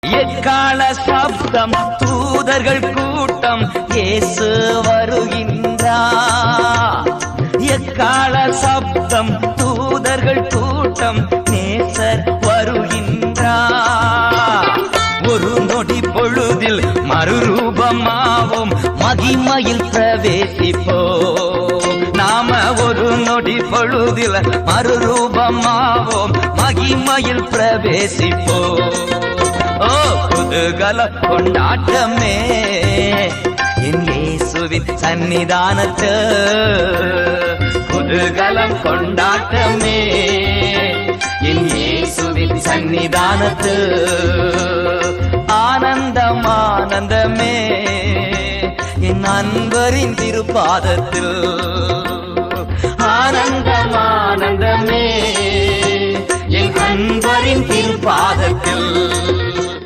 எக்கால சப்தம் தூதர்கள் கூட்டம் இயேசு வருகின்றார். எக்கால சப்தம் தூதர்கள் கூட்டம் நேசர் வருகின்றார். ஒரு நொடி பொழுதில் மறுரூபமாவோம், மகிமையில் பிரவேசிப்போம். நாம ஒரு நொடி பொழுதில் மறுரூபமாவோம், மகிமையில் பிரவேசிப்போம். ஓ குதூகல கொண்டாட்டமே என் இயேசுவின் சன்னிதானத்து, குதூகலம் கொண்டாட்டமே என் இயேசுவின் சன்னிதானத்து. ஆனந்தம் ஆனந்தமே என் அன்பரின் திருப்பாதத்தில், ஆனந்தம் ஆனந்தமே என் அன்பரின் திருப்பாதத்தில்.